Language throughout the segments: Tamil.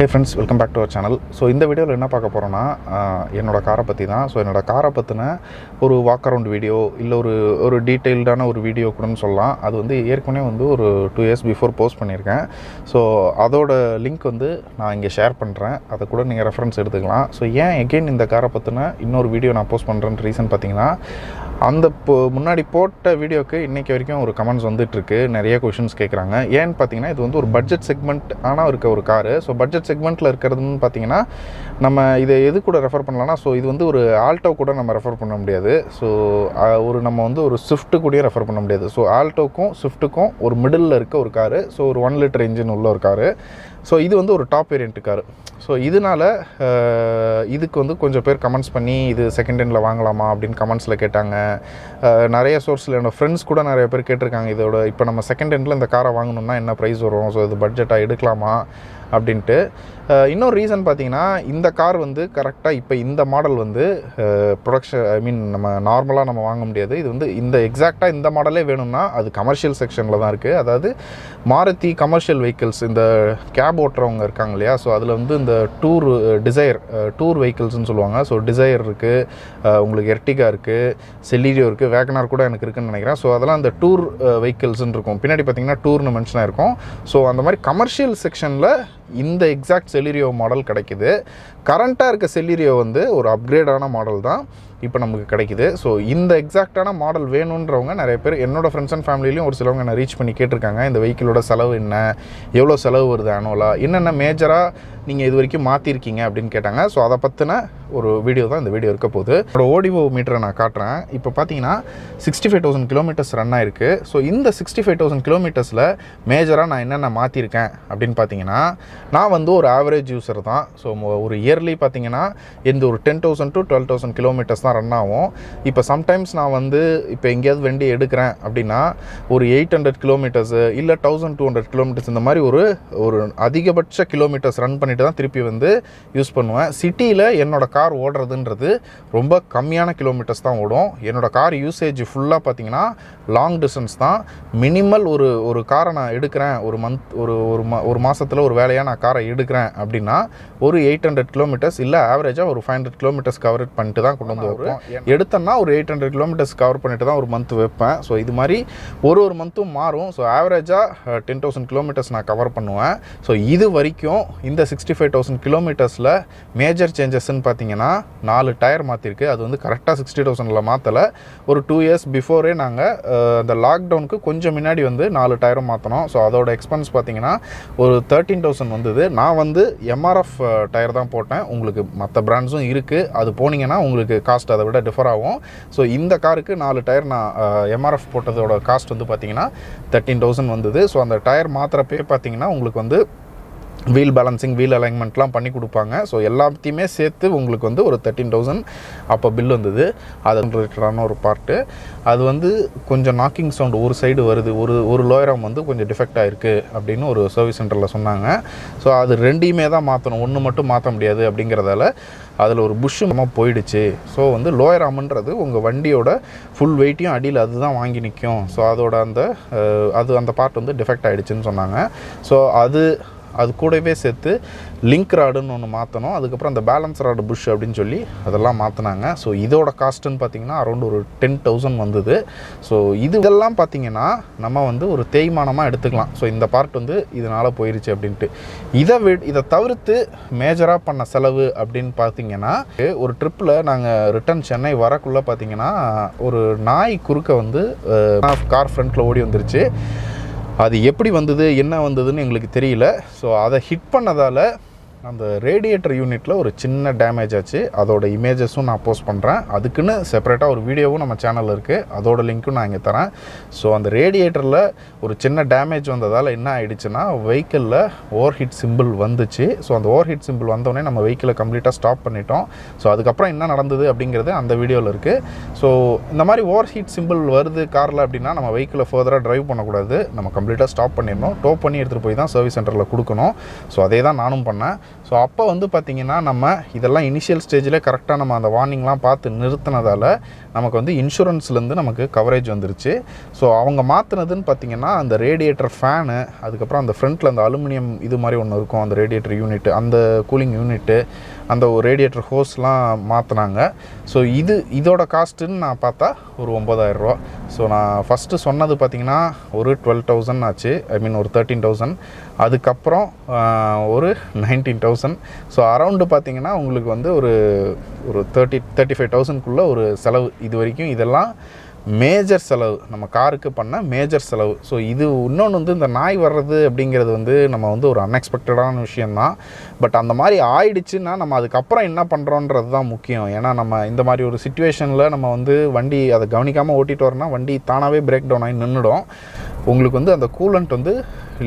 Hey friends, welcome back to our channel. So இந்த வீடியோவில் என்ன பார்க்க போகிறோன்னா என்னோடய காரை பற்றி தான். ஸோ என்னோடய காரை பற்றின ஒரு வாக் அரவுண்ட் வீடியோ இல்லை ஒரு டீட்டெயில்டான ஒரு வீடியோ கூடன்னு சொல்லலாம். அது வந்து ஏற்கனவே வந்து ஒரு 2 years பிஃபோர் போஸ்ட் பண்ணியிருக்கேன். ஸோ அதோட லிங்க் வந்து நான் இங்கே ஷேர் பண்ணுறேன். அதை கூட நீங்கள் ரெஃபரன்ஸ் எடுத்துக்கலாம். ஸோ ஏன் எகெயின் இந்த காரை பற்றின இன்னொரு வீடியோ நான் போஸ்ட் பண்ணுறேன்னு ரீசன் பார்த்தீங்கன்னா, அந்த முன்னாடி போட்ட வீடியோக்கு இன்றைக்கி வரைக்கும் ஒரு கமெண்ட்ஸ் வந்துட்டுருக்கு. நிறைய கொஷின்ஸ் கேட்குறாங்க. ஏன்னு பார்த்தீங்கன்னா, இது வந்து ஒரு பட்ஜெட் செக்மெண்ட் ஆனால் இருக்க ஒரு காரு. ஸோ பட்ஜெட் செக்மெண்ட்டில் இருக்கிறதுன்னு பார்த்தீங்கன்னா, நம்ம இதை எது கூட ரெஃபர் பண்ணலாம்னா, ஸோ இது வந்து ஒரு ஆல்டோ கூட நம்ம ரெஃபர் பண்ண முடியாது. ஸோ நம்ம வந்து ஒரு ஸ்விஃப்ட்டு கூடயும் ரெஃபர் பண்ண முடியாது. ஸோ ஆல்டோக்கும் ஸ்விஃப்ட்டுக்கும் ஒரு மிடில் இருக்க ஒரு காரு. ஸோ ஒரு 1 liter இன்ஜின் உள்ள ஒரு காரு. ஸோ இது வந்து ஒரு டாப் வேரியண்ட் காரு. ஸோ இதனால் இதுக்கு வந்து கொஞ்சம் பேர் கமெண்ட்ஸ் பண்ணி இது செகண்ட் ஹேண்டில் வாங்கலாமா அப்படின்னு கமெண்ட்ஸில் கேட்டாங்க. நிறைய சோர்ஸில் என்னோடய ஃப்ரெண்ட்ஸ் கூட நிறைய பேர் கேட்டிருக்காங்க, இதோட இப்போ நம்ம செகண்ட் ஹேண்டில் இந்த காரை வாங்கணுன்னா என்ன ப்ரைஸ் வரும், ஸோ இது பட்ஜெட்டாக எடுக்கலாமா அப்படின்ட்டு. இன்னொரு ரீசன் பார்த்தீங்கன்னா, இந்த கார் வந்து கரெக்டாக இப்போ இந்த மாடல் வந்து நம்ம நார்மலாக நம்ம வாங்க முடியாது. இது வந்து இந்த எக்ஸாக்டாக இந்த மாடலே வேணும்னா அது கமர்ஷியல் செக்ஷனில் தான் இருக்குது. அதாவது மாருதி கமர்ஷியல் வெஹிக்கிள்ஸ், இந்த கேப் ஓட்டுறவங்க இருக்காங்க இல்லையா, ஸோ அதில் வந்து இந்த டூர் வெஹிக்கிள்ஸ்னு சொல்லுவாங்க. ஸோ டிசைர் இருக்குது, உங்களுக்கு எர்டிகா இருக்குது, செலீரியோ இருக்குது, வேகனார் கூட எனக்கு இருக்குதுன்னு நினைக்கிறேன். ஸோ அதெல்லாம் அந்த டூர் வெஹிக்கிள்ஸ்ன்னு இருக்கும். பின்னாடி பார்த்தீங்கன்னா டூர்னு மென்ஷன் ஆயிருக்கும். ஸோ அந்த மாதிரி கமர்ஷியல் செக்ஷனில் இந்த எக்ஸாக்ட் செலீரியோ மாடல் கிடைக்குது. கரண்ட்டாக இருக்க செலீரியோ வந்து ஒரு அப்கிரேடான மாடல் தான் இப்போ நமக்கு கிடைக்குது. ஸோ இந்த எக்ஸாக்டான மாடல் வேணுன்றவங்க நிறைய பேர் என்னோடய ஃப்ரெண்ட்ஸ் அண்ட் ஃபேமிலிலையும் ஒரு சிலவங்க என்ன ரீச் பண்ணி கேட்டிருக்காங்க, இந்த வெஹிக்கிளோட செலவு என்ன, எவ்வளோ செலவு வருது ஆனுவலாக, என்னென்ன மேஜராக நீங்கள் இது வரைக்கும் மாற்றிருக்கீங்க அப்படின்னு கேட்டாங்க. ஸோ அதை பற்றின ஒரு வீடியோ தான் இந்த வீடியோ இருக்க போகுது. என்னோட ஓடிஓ மீட்டரை நான் காட்டுறேன். இப்போ பார்த்தீங்கன்னா 65,000 கிலோமீட்டர்ஸ் ரன் ஆயிருக்கு. ஸோ இந்த 65,000 கிலோமீட்டர்ஸில் மேஜராக நான் என்னென்ன மாற்றிருக்கேன் அப்படின்னு பார்த்தீங்கன்னா, நான் வந்து ஒரு ஆவரேஜ் யூஸர் தான். ஸோ ஒரு இயர்லி பார்த்தீங்கன்னா இந்த ஒரு 10,000 to 12,000 கிலோமீட்டர்ஸ் தான் ரன் ஆகும். இப்போ சம்டைம்ஸ் நான் வந்து இப்போ எங்கேயாவது வண்டி எடுக்கிறேன் அப்படின்னா ஒரு 800 கிலோமீட்டர்ஸு இல்லை 1200 கிலோமீட்டர்ஸ் இந்த மாதிரி ஒரு அதிகபட்ச கிலோமீட்டர்ஸ் ரன் பண்ணிட்டு தான் திருப்பி வந்து யூஸ் பண்ணுவேன். சிட்டியில் என்னோட கார் ஓடுறதுன்றது ரொம்ப கம்மியான கிலோமீட்டர்ஸ் தான் ஓடும். என்னோடய கார் யூசேஜ் ஃபுல்லாக பார்த்தீங்கன்னா லாங் டிஸ்டன்ஸ் தான். மினிமல் ஒரு காரை நான் எடுக்கிறேன், ஒரு மாதத்தில் ஒரு வேலையாக நான் காரை எடுக்கிறேன் அப்படின்னா ஒரு 800 கிலோமீட்டர்ஸ் இல்லை ஆவரேஜாக ஒரு 500 கிலோமீட்டர்ஸ் கவர் பண்ணிட்டு தான் கொண்டு வந்து வைப்பேன். எடுத்தேன்னா ஒரு 800 கிலோமீட்டர்ஸ் கவர் பண்ணிட்டு தான் ஒரு மந்த் வைப்பேன். ஸோ இது மாதிரி ஒரு மந்த்தும் மாறும். ஸோ ஆவரேஜாக 10,000 கிலோமீட்டர்ஸ் நான் கவர் பண்ணுவேன். ஸோ இது வரைக்கும் இந்த 65,000 கிலோமீட்டர்ஸில் மேஜர் சேஞ்சஸ்ன்னு பார்த்தீங்கன்னா 4 டயர் மாற்றிருக்கு. அது வந்து கரெக்டாக 60,000 மாற்றலை. ஒரு 2 years பிஃபோரே நாங்கள் அந்த லாக்டவுனுக்கு கொஞ்சம் முன்னாடி வந்து 4 டயரும் மாற்றினோம். ஸோ அதோட எக்ஸ்பென்ஸ் பார்த்தீங்கன்னா ஒரு 13,000 வந்தது. நான் வந்து எம்ஆர்எஃப் டயர் தான் போட்டேன். உங்களுக்கு மற்ற பிராண்ட்ஸும் இருக்குது, அது போனீங்கன்னா உங்களுக்கு காஸ்ட் அதை விட டிஃபர் ஆகும். ஸோ இந்த காருக்கு 4 டயர் நான் எம்ஆர்எஃப் போட்டதோட காஸ்ட் வந்து பார்த்தீங்கன்னா 13,000 வந்தது. ஸோ அந்த டயர் மாத்திரப்பே பார்த்தீங்கன்னா உங்களுக்கு வந்து வீல் பேலன்சிங், வீல் அலைன்மெண்ட்லாம் பண்ணி கொடுப்பாங்க. ஸோ எல்லாத்தையுமே சேர்த்து உங்களுக்கு வந்து ஒரு 13,000 அப்போ பில் வந்தது. அது ரிலேட்டடான ஒரு பார்ட்டு. அது வந்து கொஞ்சம் நாக்கிங் சவுண்ட் ஒரு சைடு வருது, ஒரு லோயரம் வந்து கொஞ்சம் டிஃபெக்ட் ஆகிருக்கு அப்படின்னு ஒரு சர்வீஸ் சென்டரில் சொன்னாங்க. ஸோ அது ரெண்டையுமே தான் மாற்றணும், ஒன்று மட்டும் மாற்ற முடியாது அப்படிங்கிறதால அதில் ஒரு புஷ்ஷுமாக போயிடுச்சு. ஸோ வந்து லோயர் ஆம்ன்றது உங்கள் வண்டியோட ஃபுல் வெயிட்டையும் அடியில் அதுதான் வாங்கி நிற்கும். ஸோ அதோட அந்த பார்ட் வந்து டிஃபெக்ட் ஆகிடுச்சின்னு சொன்னாங்க. ஸோ அது கூடவே சேர்த்து லிங்க் ராடுன்னு ஒன்று மாற்றணும். அதுக்கப்புறம் அந்த பேலன்ஸ் ராடு புஷ் அப்படின்னு சொல்லி அதெல்லாம் மாற்றினாங்க. ஸோ இதோட காஸ்ட்டுன்னு பார்த்தீங்கன்னா அரௌண்ட் ஒரு 10,000 வந்தது. ஸோ இதெல்லாம் பார்த்தீங்கன்னா நம்ம வந்து ஒரு தேய்மானமாக எடுத்துக்கலாம். ஸோ இந்த பார்ட் வந்து இதனால் போயிருச்சு அப்படின்ட்டு. இதை தவிர்த்து மேஜராக பண்ண செலவு அப்படின்னு பார்த்தீங்கன்னா, ஒரு ட்ரிப்பில் நாங்கள் ரிட்டர்ன் சென்னை வரக்குள்ளே பார்த்தீங்கன்னா ஒரு நாய் குறுக்க வந்து கார் ஃப்ரண்ட்டில் ஓடி வந்துருச்சு. அது எப்படி வந்தது என்ன வந்ததுன்னு எங்களுக்கு தெரியல. ஸோ அதை ஹிட் பண்ணதால் அந்த ரேடியேட்டர் யூனிட்டில் ஒரு சின்ன டேமேஜ் ஆச்சு. அதோட இமேஜஸும் நான் போஸ்ட் பண்ணுறேன். அதுக்குன்னு செப்பரேட்டாக ஒரு வீடியோவும் நம்ம சேனலில் இருக்குது, அதோட லிங்க்கும் நான் இங்கே தரேன். ஸோ அந்த ரேடியேட்டரில் ஒரு சின்ன டேமேஜ் வந்ததால் என்ன ஆகிடுச்சுன்னா, வெஹிக்கிளில் ஓவர் ஹீட் சிம்பிள் வந்துச்சு. ஸோ அந்த ஓவர் ஹீட் சிம்பிள் வந்தோடனே நம்ம வெஹிக்கிளை கம்ப்ளீட்டாக ஸ்டாப் பண்ணிட்டோம். ஸோ அதுக்கப்புறம் என்ன நடந்தது அப்படிங்கிறது அந்த வீடியோவில் இருக்குது. ஸோ இந்த மாதிரி ஓவர் ஹீட் சிம்பிள் வருது காரில் அப்படின்னா நம்ம வெஹிக்கிளை ஃபர்தராக ட்ரைவ் பண்ணக்கூடாது, நம்ம கம்ப்ளீட்டாக ஸ்டாப் பண்ணிடணும். டோ பண்ணி எடுத்துகிட்டு போய் தான் சர்வீஸ் சென்டரில் கொடுக்கணும். ஸோ அதே தான் நானும் பண்ணேன். ஸோ அப்போ வந்து பார்த்திங்கன்னா நம்ம இதெல்லாம் இனிஷியல் ஸ்டேஜில் கரெக்டாக நம்ம அந்த வார்னிங்லாம் பார்த்து நிறுத்தினதால் நமக்கு வந்து இன்சூரன்ஸ்லேருந்து நமக்கு கவரேஜ் வந்துருச்சு. ஸோ அவங்க மாற்றினதுன்னு பார்த்திங்கன்னா அந்த ரேடியேட்டர் ஃபேனு, அதுக்கப்புறம் அந்த ஃப்ரண்ட்டில் அந்த அலுமினியம் இது மாதிரி ஒன்று இருக்கும், அந்த ரேடியேட்டர் யூனிட்டு, அந்த கூலிங் யூனிட்டு, அந்த ரேடியேட்டர் ஹோஸ்லாம் மாற்றினாங்க. ஸோ இதோட காஸ்ட்டுன்னு நான் பார்த்தா ஒரு 9,000 ரூபா. ஸோ நான் ஃபஸ்ட்டு சொன்னது பார்த்திங்கன்னா ஒரு 12,000 ஆச்சு, ஒரு 13,000, அதுக்கப்புறம் ஒரு 19,000. ஸோ அரவுண்டு பார்த்திங்கன்னா உங்களுக்கு வந்து ஒரு 35,000க்குள்ளே ஒரு செலவு. இது வரைக்கும் இதெல்லாம் மேஜர் செலவு, நம்ம காருக்கு பண்ண மேஜர் செலவு. ஸோ இது இன்னொன்று வந்து இந்த நாய் வர்றது அப்படிங்கிறது வந்து நம்ம வந்து ஒரு அன்எக்ஸ்பெக்டடான விஷயந்தான். பட் அந்த மாதிரி ஆயிடுச்சுன்னா நம்ம அதுக்கப்புறம் என்ன பண்ணுறோன்றது தான் முக்கியம். ஏன்னா நம்ம இந்த மாதிரி ஒரு சிச்சுவேஷனில் நம்ம வந்து வண்டி அதை கவனிக்காமல் ஓட்டிகிட்டு வரோன்னா வண்டி தானாகவே பிரேக் டவுன் ஆகி நின்றுடும். உங்களுக்கு வந்து அந்த கூலண்ட் வந்து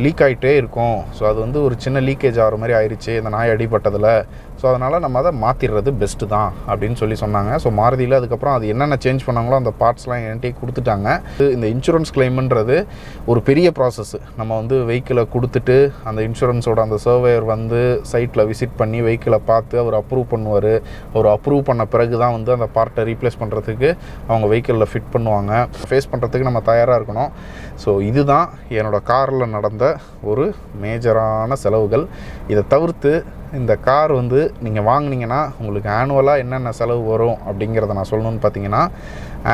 லீக் ஆகிட்டே இருக்கும். ஸோ அது வந்து ஒரு சின்ன லீக்கேஜ் ஆகிற மாதிரி ஆயிடுச்சு இந்த நாய் அடிபட்டதில். ஸோ அதனால் நம்ம அதை மாற்றிடுறது பெஸ்ட்டு தான் அப்படின்னு சொன்னாங்க. ஸோ மாருதியில் அதுக்கப்புறம் அது என்னென்ன சேஞ்ச் பண்ணாங்களோ அந்த பார்ட்ஸ்லாம் என்கிட்டே கொடுத்துட்டாங்க. இந்த இன்சூரன்ஸ் கிளைம்ன்றது ஒரு பெரிய ப்ராசஸ். நம்ம வந்து வெஹிக்கிளை கொடுத்துட்டு அந்த இன்சூரன்ஸோட அந்த சர்வேயர் வந்து சைட்டில் விசிட் பண்ணி வெஹிக்கிளை பார்த்து அவர் அப்ரூவ் பண்ணுவார். அவர் அப்ரூவ் பண்ண பிறகு தான் வந்து அந்த பார்ட்டை ரீப்ளேஸ் பண்ணுறதுக்கு அவங்க வெஹிக்கிளில் ஃபிட் பண்ணுவாங்க. ஃபேஸ் பண்ணுறதுக்கு நம்ம தயாராக இருக்கணும். ஸோ இதுதான் என்னோடய காரில் நடந்த ஒரு மேஜரான செலவுகள். இதை தவிர்த்து இந்த கார் வந்து நீங்கள் வாங்கினீங்கன்னா உங்களுக்கு ஆனுவலாக என்னென்ன செலவு வரும் அப்படிங்கிறத நான் சொல்லணும்னு பார்த்தீங்கன்னா,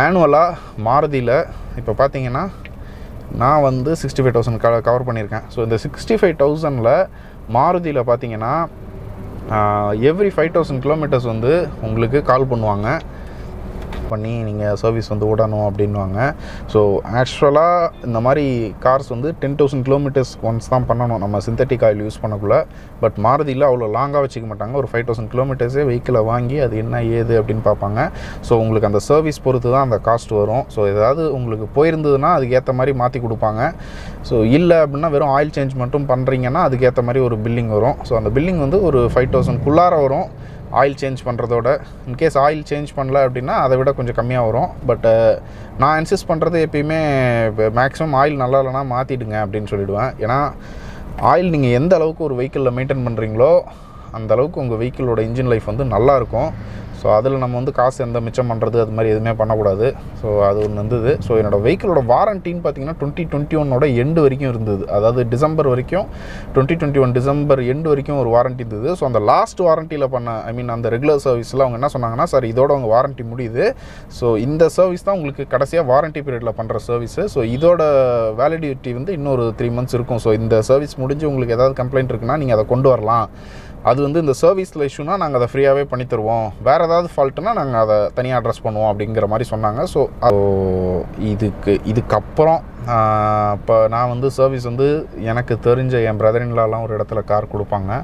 ஆனுவலாக மாருதியில் இப்போ பார்த்தீங்கன்னா நான் வந்து 65,000 கவர் பண்ணியிருக்கேன். ஸோ இந்த 65,000ல் மாருதியில் பார்த்தீங்கன்னா எவ்ரி 5,000 கிலோமீட்டர்ஸ் வந்து உங்களுக்கு கால் பண்ணுவாங்க, பண்ணி நீங்கள் சர்வீஸ் வந்து விடணும் அப்படின்வாங்க. ஸோ ஆக்சுவலாக இந்த மாதிரி கார்ஸ் வந்து 10,000 கிலோமீட்டர்ஸ் ஒன்ஸ் தான் பண்ணணும் நம்ம சிந்தட்டிக் ஆயில் யூஸ் பண்ணக்குள்ள. பட் மாருதியில் அவ்வளோ லாங்காக வச்சுக்க மாட்டாங்க. ஒரு 5,000 கிலோமீட்டர்ஸே வெஹிக்கிளை வாங்கி அது என்ன ஏது அப்படின்னு பார்ப்பாங்க. ஸோ உங்களுக்கு அந்த சர்வீஸ் பொறுத்து தான் அந்த காஸ்ட் வரும். ஸோ ஏதாவது உங்களுக்கு போயிருந்ததுன்னா அதுக்கேற்ற மாதிரி மாற்றி கொடுப்பாங்க. ஸோ இல்லை அப்படின்னா வெறும் ஆயில் சேஞ்ச் மட்டும் பண்ணுறீங்கன்னா அதுக்கேற்ற மாதிரி ஒரு பில்லிங் வரும். ஸோ அந்த பில்லிங் வந்து ஒரு 5,000க்குள்ளார வரும் ஆயில் சேஞ்ச் பண்ணுறதோட. இன்கேஸ் ஆயில் சேஞ்ச் பண்ணல அப்படின்னா அதை விட கொஞ்சம் கம்மியாக வரும். பட் நான் இன்சிஸ்ட் பண்ணுறது எப்பயுமே மேக்ஸிமம் ஆயில் நல்லா இல்லைனா மாற்றிடுங்க அப்படின்னு சொல்லிவிடுவேன். ஏன்னா ஆயில் நீங்கள் எந்த அளவுக்கு ஒரு வெஹிக்கிளில் மெயின்டைன் பண்ணுறீங்களோ அந்த அளவுக்கு உங்கள் வெஹிக்கிளோட இன்ஜின் லைஃப் வந்து நல்லாயிருக்கும். ஸோ அதில் நம்ம வந்து காசு எந்த மிச்சம் பண்ணுறது அது மாதிரி எதுவுமே பண்ணக்கூடாது. ஸோ அது ஒன்று இருந்தது. ஸோ என்னோடய வெஹிக்கிளோட வாரண்டின்னு பார்த்தீங்கன்னா 2021 எண்டு வரைக்கும் இருந்தது. அதாவது டிசம்பர் வரைக்கும், 2021 டிசம்பர் எண்டு வரைக்கும் ஒரு வாரண்ட்டி இருந்தது. ஸோ அந்த லாஸ்ட் வாரண்டியில் பண்ண அந்த ரெகுலர் சர்வீஸில் அவங்க என்ன சொன்னாங்கன்னா, சார் இதோட உங்கள் வாரண்ட்டி முடியுது, ஸோ இந்த சர்வீஸ் தான் உங்களுக்கு கடைசியாக வாரண்ட்டி பீரியடில் பண்ணுற சர்வீஸு. ஸோ இதோட வேலிடிட்டி வந்து இன்னொரு 3 months இருக்கும். ஸோ இந்த சர்வீஸ் முடிஞ்சு உங்களுக்கு ஏதாவது கம்ப்ளைண்ட் இருக்குன்னா நீங்கள் அதை கொண்டு வரலாம். அது வந்து இந்த சர்வீஸில் இஷ்யூனா நாங்கள் அதை ஃப்ரீயாகவே பண்ணி தருவோம், வேறு ஏதாவது ஃபால்ட்டுனா நாங்கள் அதை தனியாக அட்ரஸ் பண்ணுவோம் அப்படிங்கிற மாதிரி சொன்னாங்க. ஸோ இதுக்கப்புறம் இப்போ நான் வந்து சர்வீஸ் வந்து எனக்கு தெரிஞ்ச என் பிரதரின்லாம் ஒரு இடத்துல கார் கொடுப்பாங்க.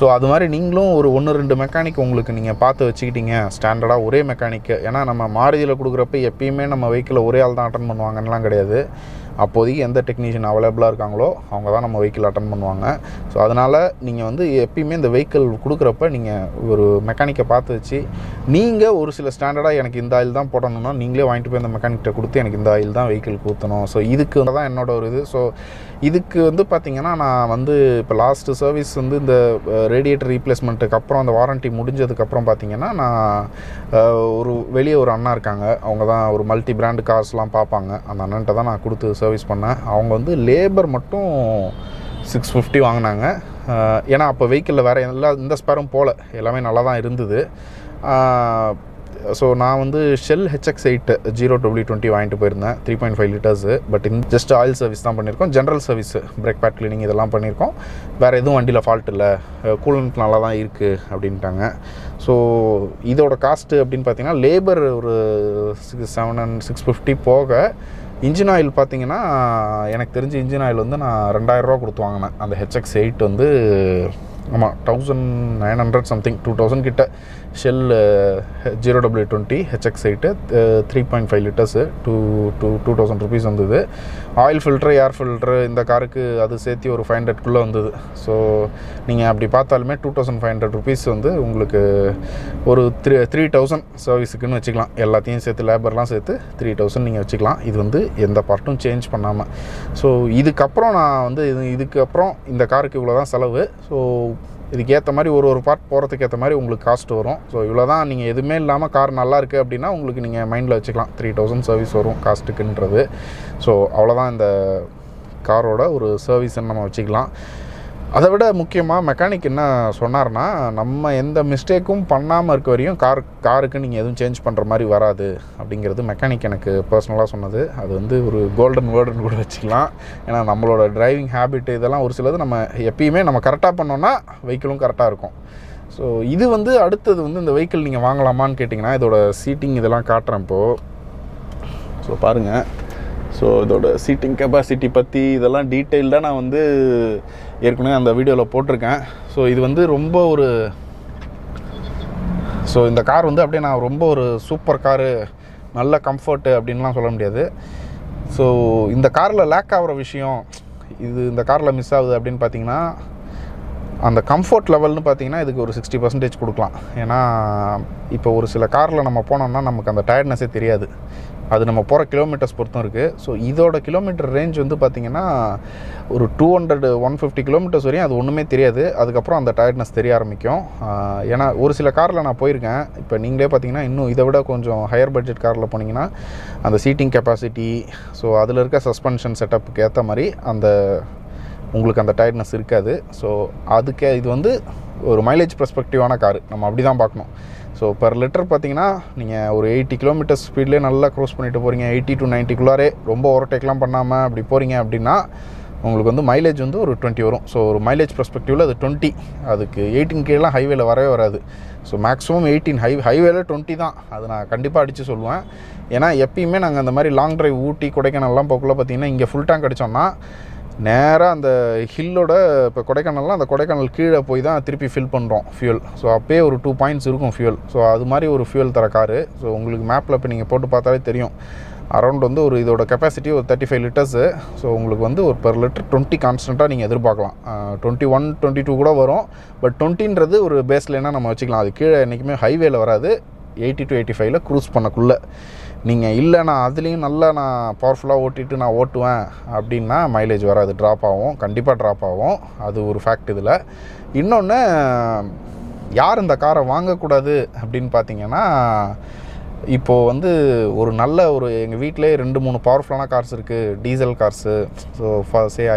ஸோ அது மாதிரி நீங்களும் ஒரு 1-2 மெக்கானிக் உங்களுக்கு நீங்கள் பார்த்து வச்சுக்கிட்டீங்க ஸ்டாண்டர்டாக ஒரே மெக்கானிக்கு. ஏன்னா நம்ம மாருதியில் கொடுக்குறப்ப எப்பயுமே நம்ம வெஹிக்கிளை ஒரே ஆள் தான் அட்டன் பண்ணுவாங்கன்னெலாம் கிடையாது. அப்போதைக்கு எந்த டெக்னீஷியன் அவைலபிளாக இருக்காங்களோ அவங்க தான் நம்ம வெஹிக்கிள் அட்டன் பண்ணுவாங்க. ஸோ அதனால் நீங்கள் வந்து எப்பயுமே இந்த வெஹிக்கிள் கொடுக்குறப்ப நீங்கள் ஒரு மெக்கானிக்கை பார்த்து வச்சு நீங்கள் ஒரு சில ஸ்டாண்டர்டாக எனக்கு இந்த ஆயில் தான் போடணும்னா நீங்களே வாங்கிட்டு போய் அந்த மெக்கானிக்கிட்ட கொடுத்து எனக்கு இந்த ஆயில் தான் வெஹிக்கிள் ஊற்றணும். ஸோ இதுக்கு தான் என்னோட ஒரு இது. ஸோ இதுக்கு வந்து பார்த்திங்கன்னா நான் வந்து இப்போ லாஸ்ட்டு சர்வீஸ் வந்து இந்த ரேடியேட்டர் ரீப்ளேஸ்மெண்ட்டுக்கு அப்புறம் அந்த வாரண்ட்டி முடிஞ்சதுக்கப்புறம் பார்த்திங்கன்னா நான் வெளியே ஒரு அண்ணா இருக்காங்க, அவங்க தான் ஒரு மல்டி பிராண்டு கார்ஸ்லாம் பார்ப்பாங்க. அந்த அண்ணன்ட்ட தான் நான் கொடுத்து சர்வீஸ் பண்ணேன். அவங்க வந்து லேபர் மட்டும் 650 வாங்கினாங்க. ஏன்னா அப்போ வெஹிக்கிளில் வேறு இந்த ஸ்பேரும் போல் எல்லாமே நல்லா தான் இருந்தது. ஸோ நான் வந்து ஷெல் HX8 0W20 வாங்கிட்டு போயிருந்தேன், 3.5 litres. But just oil service தான் பண்ணியிருக்கோம், general service, break bad cleaning இதெல்லாம் பண்ணியிருக்கோம். வேறு எதுவும் வண்டியில் ஃபால்ட் இல்லை, கூலண்ட் நல்லா தான் இருக்குது அப்படின்ட்டாங்க. ஸோ இதோட காஸ்ட்டு அப்படின்னு பார்த்தீங்கன்னா லேபர் ஒரு 650 போக இன்ஜின் ஆயில் பார்த்தீங்கன்னா எனக்கு தெரிஞ்ச இன்ஜின் ஆயில் வந்து நான் 2,000 ரூபா கொடுத்து வாங்கினேன். அந்த HX8 வந்து ஆமாம் 1,900 சம்திங், 2,000 கிட்ட. Shell 0W20 HX8 3.5 litres 2,000 rupees வந்தது. ஆயில் ஃபில்ட்ரு, ஏர் ஃபில்ட்ரு இந்த காருக்கு அது சேர்த்து ஒரு 500க்குள்ளே வந்தது. ஸோ நீங்கள் அப்படி பார்த்தாலுமே 2,500 ருபீஸ் வந்து உங்களுக்கு ஒரு 3,000 சர்வீஸுக்குன்னு வச்சுக்கலாம். எல்லாத்தையும் சேர்த்து லேபர்லாம் சேர்த்து 3,000 நீங்கள் வச்சுக்கலாம். இது வந்து எந்த பார்ட்டும் சேஞ்ச் பண்ணாமல். ஸோ இதுக்கப்புறம் நான் வந்து இதுக்கப்புறம் இந்த காருக்கு இவ்வளோ தான் செலவு. ஸோ இதுக்கு ஏற்ற மாதிரி ஒரு பார்ட் போகிறதுக்கு ஏற்ற மாதிரி உங்களுக்கு காஸ்ட் வரும். ஸோ இவ்வளோ தான். நீங்கள் எதுவுமே இல்லாமல் கார் நல்லா இருக்குது அப்படின்னா உங்களுக்கு நீங்கள் மைண்டில் வச்சுக்கலாம் 3000 சர்வீஸ் வரும் காஸ்ட்டுக்குன்றது. ஸோ அவ்வளோதான் இந்த காரோட ஒரு சர்வீஸ்ன்னு நம்ம வச்சுக்கலாம். அதை விட முக்கியமாக மெக்கானிக் என்ன சொன்னார்னா, நம்ம எந்த மிஸ்டேக்கும் பண்ணாமல் இருக்க வரையும் காருக்கு நீங்கள் எதுவும் சேஞ்ச் பண்ணுற மாதிரி வராது அப்படிங்கிறது மெக்கானிக் எனக்கு பர்சனலாக சொன்னது. அது வந்து ஒரு கோல்டன் வேர்டுன்னு கூட வச்சுக்கலாம். ஏன்னா நம்மளோட டிரைவிங் ஹேபிட் இதெல்லாம் ஒரு சிலது நம்ம எப்பயுமே நம்ம கரெக்டாக பண்ணோன்னா வெஹிக்கிளும் கரெக்டாக இருக்கும். ஸோ இது வந்து அடுத்தது வந்து இந்த வெஹிக்கிள் நீங்கள் வாங்கலாமான்னு கேட்டிங்கன்னா, இதோட சீட்டிங் இதெல்லாம் காட்டுறேன் இப்போது. ஸோ பாருங்கள். ஸோ இதோட சீட்டிங் கெப்பாசிட்டி பற்றி இதெல்லாம் டீட்டெயில்டாக நான் வந்து ஏற்கனவே அந்த வீடியோவில் போட்டிருக்கேன். ஸோ இது வந்து ரொம்ப ஒரு இந்த கார் வந்து அப்படியே நான் ரொம்ப ஒரு சூப்பர் காரு, நல்ல கம்ஃபர்ட்டு அப்படின்லாம் சொல்ல முடியாது. ஸோ இந்த காரில் லேக் ஆகிற விஷயம், இந்த காரில் மிஸ் ஆகுது அப்படின்னு பார்த்தீங்கன்னா, அந்த கம்ஃபர்ட் லெவல்னு பார்த்தீங்கன்னா இதுக்கு ஒரு 60% கொடுக்கலாம். ஏன்னா இப்போ ஒரு சில காரில் நம்ம போனோம்னா நமக்கு அந்த டயர்ட்னஸே தெரியாது. அது நம்ம போகிற கிலோமீட்டர்ஸ் பொறுத்தும் இருக்குது. ஸோ இதோட கிலோமீட்டர் ரேஞ்ச் வந்து பார்த்திங்கன்னா ஒரு 200-150 கிலோமீட்டர்ஸ் வரையும் அது ஒன்றுமே தெரியாது. அதுக்கப்புறம் அந்த டயர்ட்னஸ் தெரிய ஆரம்பிக்கும். ஏன்னா ஒரு சில காரில் நான் போயிருக்கேன். இப்போ நீங்களே பார்த்தீங்கன்னா இன்னும் இதை விட கொஞ்சம் ஹையர் பட்ஜெட் காரில் போனீங்கன்னா அந்த சீட்டிங் கெப்பாசிட்டி, ஸோ அதில் இருக்க சஸ்பென்ஷன் செட்டப்புக்கு ஏற்ற மாதிரி உங்களுக்கு அந்த டயர்ட்னஸ் இருக்காது. ஸோ இது வந்து ஒரு மைலேஜ் பெர்ஸ்பெக்டிவான காரு, நம்ம அப்படி தான் பார்க்கணும். ஸோ பர் லிட்டர் பார்த்தீங்கன்னா நீங்கள் ஒரு 80 கிலோமீட்டர் ஸ்பீட்லேயே நல்லா க்ரோஸ் பண்ணிட்டு போகிறீங்க, 80 to 90 ரொம்ப ஓவர்டேக்லாம் பண்ணாமல் அப்படி போகிறீங்க அப்படின்னா உங்களுக்கு வந்து மைலேஜ் வந்து ஒரு 20 வரும். ஸோ ஒரு மைலேஜ் பெர்ஸ்பெக்டிவில் அது 20, அதுக்கு 18 கீழெலாம் ஹைவேல வரவே வராது. ஸோ மேக்ஸிமம் 18, ஹைவேல 20 தான். அது நான் கண்டிப்பாக அடித்து சொல்லுவேன். ஏன்னா எப்பயுமே நாங்கள் அந்த மாதிரி லாங் ட்ரைவ் ஊட்டி கொடைக்கானல்லாம் போக்குள்ள பார்த்தீங்கன்னா இங்கே ஃபுல் டேங்க் அடித்தோம்னா நேராக அந்த ஹில்லோட இப்போ கொடைக்கானல்லாம் அந்த கொடைக்கானல் கீழே போய் தான் திருப்பி ஃபில் பண்ணுறோம் ஃபியூல். ஸோ அப்போயே ஒரு 2 பாயிண்ட்ஸ் இருக்கும் ஃபியூல். ஸோ அது மாதிரி ஒரு ஃபியூல் தர காரு. ஸோ உங்களுக்கு மேப்பில் இப்போ நீங்கள் போட்டு பார்த்தாலே தெரியும். அரௌண்ட் வந்து ஒரு இதோட கெப்பாசிட்டி ஒரு 35 லிட்டர்ஸு. ஸோ உங்களுக்கு வந்து ஒரு பெர் லிட்டர் 20 கான்ஸ்டண்ட்டாக நீங்கள் எதிர்பார்க்கலாம். 21, 22 கூட வரும். பட் 20ன்றது ஒரு பேஸ்லைனாக நம்ம வச்சுக்கலாம். அது கீழே என்றைக்குமே ஹைவேல வராது. 80 to 85 க்ரூஸ் பண்ணக்குள்ளே நீங்கள் இல்லை நான் அதுலேயும் நல்லா நான் பவர்ஃபுல்லாக ஓட்டிட்டு நான் ஓட்டுவேன் அப்படின்னா மைலேஜ் வராது, ட்ராப் ஆகும், கண்டிப்பாக ட்ராப் ஆகும். அது ஒரு ஃபேக்ட். இதில் இன்னொன்று, யார் இந்த காரை வாங்கக்கூடாது அப்படின்னு பார்த்தீங்கன்னா, இப்போது வந்து ஒரு நல்ல எங்கள் வீட்டிலே 2-3 பவர்ஃபுல்லான கார்ஸ் இருக்குது, டீசல் கார்ஸு. ஸோ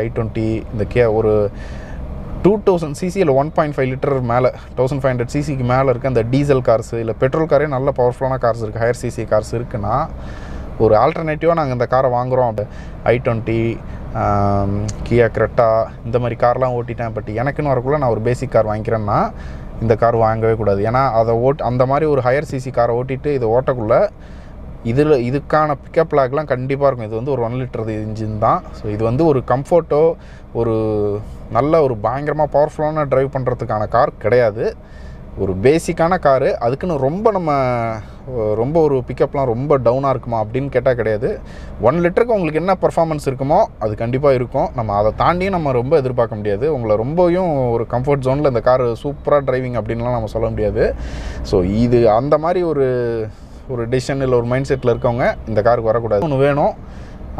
i20 இந்த ஒரு 2000 cc இல்லை 1.5 லிட்டர் மேலே 1500 cc மேலே இருக்க அந்த டீசல் கார்ஸு இல்லை பெட்ரோல் காரே நல்ல பவர்ஃபுல்லான கார்ஸ் இருக்குது, ஹையர் சிசி கார்ஸ் இருக்குன்னா ஒரு ஆல்டர்னேட்டிவாக நாங்கள் இந்த காரை வாங்குகிறோம். i20, கியா கிரெட்டா இந்த மாதிரி கார்லாம் ஓட்டிட்டேன். பட் எனக்குன்னு வரக்குள்ளே நான் ஒரு பேசிக் கார் வாங்கிக்கிறேன்னா இந்த கார் வாங்கவே கூடாது. ஏன்னா அதை அந்த மாதிரி ஒரு ஹையர் சிசி காரை ஓட்டிட்டு இதை ஓட்டக்குள்ளே இதுக்கான பிக்கப் லாக்லாம் கண்டிப்பாக இருக்கும். இது வந்து ஒரு 1 லிட்டர் இன்ஜின் தான். ஸோ இது வந்து ஒரு கம்ஃபர்ட்டோ ஒரு நல்ல ஒரு பயங்கரமாக பவர்ஃபுல்லான ட்ரைவ் பண்ணுறதுக்கான கார் கிடையாது. ஒரு பேசிக்கான காரு. அதுக்குன்னு ரொம்ப ஒரு பிக்கப்லாம் ரொம்ப டவுனாக இருக்குமா அப்படின்னு கேட்டால் கிடையாது. 1 லிட்டருக்கு உங்களுக்கு என்ன பர்ஃபார்மன்ஸ் இருக்குமோ அது கண்டிப்பாக இருக்கும். நம்ம அதை தாண்டியும் நம்ம ரொம்ப எதிர்பார்க்க முடியாது. உங்களை ரொம்பவும் ஒரு கம்ஃபர்ட் ஜோனில் இந்த கார் சூப்பராக டிரைவிங் அப்படின்லாம் நம்ம சொல்ல முடியாது. ஸோ இது அந்த மாதிரி ஒரு டெசிஷன் இல்லை ஒரு மைண்ட் செட்டில் இருக்கவங்க இந்த காருக்கு வரக்கூடாது. ஒன்று வேணும்,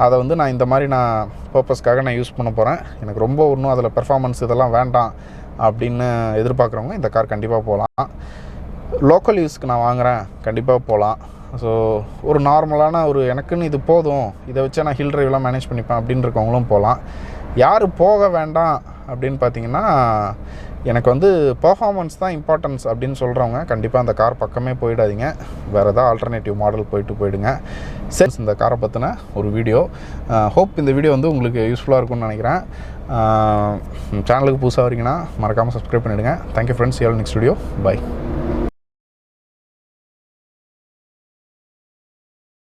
அதை வந்து நான் இந்த மாதிரி பர்பஸ்க்காக நான் யூஸ் பண்ண போகிறேன், எனக்கு ரொம்ப ஒன்றும் அதில் பெர்ஃபார்மன்ஸ் இதெல்லாம் வேண்டாம் அப்படின்னு எதிர்பார்க்குறவங்க இந்த கார் கண்டிப்பாக போகலாம். லோக்கல் யூஸ்க்கு நான் வாங்குகிறேன், கண்டிப்பாக போகலாம். ஸோ ஒரு நார்மலான எனக்குன்னு இது போதும், இதை வச்சு நான் ஹில் ட்ரைவ்லாம் மேனேஜ் பண்ணிப்பேன் அப்படின்னு இருக்கவங்களும் போகலாம். யார் போக வேண்டாம் அப்படின்னு பார்த்தீங்கன்னா, எனக்கு வந்து பெர்ஃபார்மன்ஸ் தான் இம்பார்ட்டன்ஸ் அப்படின்னு சொல்கிறவங்க கண்டிப்பாக அந்த கார் பக்கமே போயிடாதீங்க. வேறு ஏதாவது ஆல்டர்னேட்டிவ் மாடல் போயிடுங்க. சரி, இந்த காரை பற்றின ஒரு வீடியோ. ஹோப் இந்த வீடியோ வந்து உங்களுக்கு யூஸ்ஃபுல்லாக இருக்கும்னு நினைக்கிறேன். சேனலுக்கு புதுசாக வரீங்கன்னா மறக்காமல் சப்ஸ்கிரைப் பண்ணிவிடுங்க. Thank you friends. Next video. By.